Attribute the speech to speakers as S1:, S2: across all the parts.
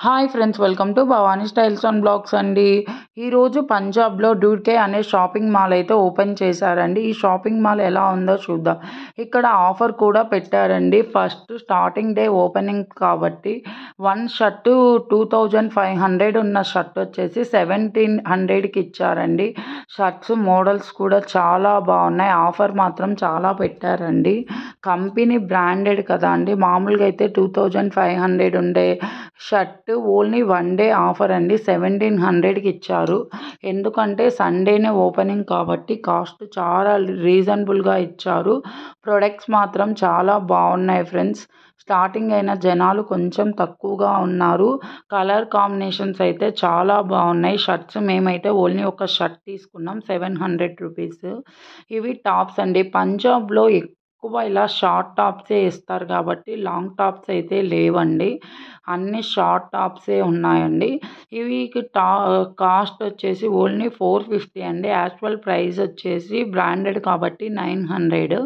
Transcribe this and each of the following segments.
S1: Hi friends, welcome to Bhavani styles and blogs అండి. ఈరోజు పంజాబ్లో డ్యూడ్కే అనే షాపింగ్ మాల్ అయితే ఓపెన్ చేశారండి. ఈ షాపింగ్ మాల్ ఎలా ఉందో చూద్దాం. ఇక్కడ ఆఫర్ కూడా పెట్టారండి. ఫస్ట్ స్టార్టింగ్ డే ఓపెనింగ్ కాబట్టి వన్ షర్టు 2500 ఉన్న షర్ట్ వచ్చేసి 1700కి ఇచ్చారండి. షర్ట్స్ మోడల్స్ కూడా చాలా బాగున్నాయి. ఆఫర్ మాత్రం చాలా పెట్టారండి. కంపెనీ బ్రాండెడ్ కదా అండి. మామూలుగా అయితే 2500 ఉండే shirt only one day offer అండి 1700కి ఇచ్చారు. ఎందుకంటే సండేనే ఓపెనింగ్ కాబట్టి కాస్ట్ చాలా రీజనబుల్గా ఇచ్చారు. ప్రొడక్ట్స్ మాత్రం చాలా బాగున్నాయి ఫ్రెండ్స్. స్టార్టింగ్ అయిన జనాలు కొంచెం తక్కువగా ఉన్నారు. కలర్ కాంబినేషన్స్ అయితే చాలా బాగున్నాయి. షర్ట్స్ మేమైతే ఓన్లీ ఒక షర్ట్ తీసుకున్నాం 700 రూపీస్. ఇవి టాప్స్ అండి. పంజాబ్లో ఎక్కువ ఇలా షార్ట్ టాప్సే ఇస్తారు కాబట్టి లాంగ్ టాప్స్ అయితే లేవండి. అన్ని షార్ట్ టాప్సే ఉన్నాయండి. ఇవి కాస్ట్ వచ్చేసి ఓన్లీ 450 అండి. యాక్చువల్ ప్రైస్ వచ్చేసి బ్రాండెడ్ కాబట్టి 900,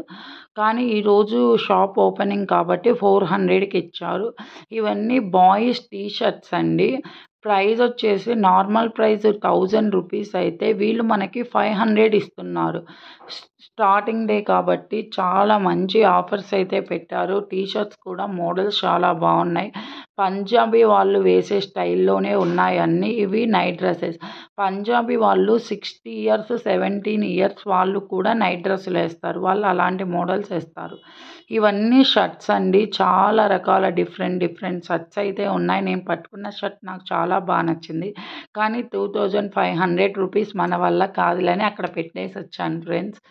S1: కానీ ఈరోజు షాప్ ఓపెనింగ్ కాబట్టి 400కి ఇచ్చారు. ఇవన్నీ బాయ్స్ టీ షర్ట్స్ అండి. ప్రైస్ వచ్చేసి నార్మల్ ప్రైస్ 1000 రూపీస్ అయితే వీళ్ళు మనకి 500 ఇస్తున్నారు. స్టార్టింగ్ డే కాబట్టి చాలా మంచి ఆఫర్స్ అయితే పెట్టారు. టీ షర్ట్స్ కూడా మోడల్స్ చాలా బాగున్నాయి. పంజాబీ వాళ్ళు వేసే స్టైల్లోనే ఉన్నాయి అన్నీ. ఇవి నైట్ డ్రెస్సెస్. పంజాబీ వాళ్ళు 60 ఇయర్స్ 17 ఇయర్స్ వాళ్ళు కూడా నైట్ డ్రెస్సులు వేస్తారు. వాళ్ళు అలాంటి మోడల్స్ వేస్తారు. ఇవన్నీ షర్ట్స్ అండి. చాలా రకాల డిఫరెంట్ షర్ట్స్ అయితే ఉన్నాయి. నేను పట్టుకున్న షర్ట్ నాకు చాలా బాగా నచ్చింది. కానీ 2500 రూపీస్ మన వల్ల కాదులని అక్కడ పెట్టేసి వచ్చాను ఫ్రెండ్స్.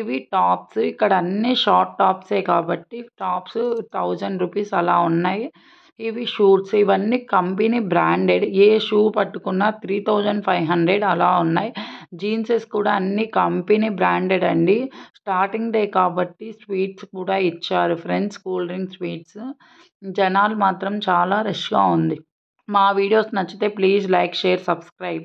S1: ఇవి టాప్స్. ఇక్కడ అన్ని షార్ట్ టాప్సే కాబట్టి టాప్స్ 1000 రూపీస్ అలా ఉన్నాయి. ఇవి షూట్స్. ఇవన్నీ కంపెనీ బ్రాండెడ్. ఏ షూ పట్టుకున్నా 3500 అలా ఉన్నాయి. జీన్సెస్ కూడా అన్ని కంపెనీ బ్రాండెడ్ అండి. స్టార్టింగ్ డే కాబట్టి స్వీట్స్ కూడా ఇచ్చారు ఫ్రెండ్స్. Cool drink sweets. జనాలు మాత్రం చాలా రష్గా ఉంది. మా వీడియోస్ నచ్చితే ప్లీజ్ లైక్, షేర్, సబ్స్క్రైబ్.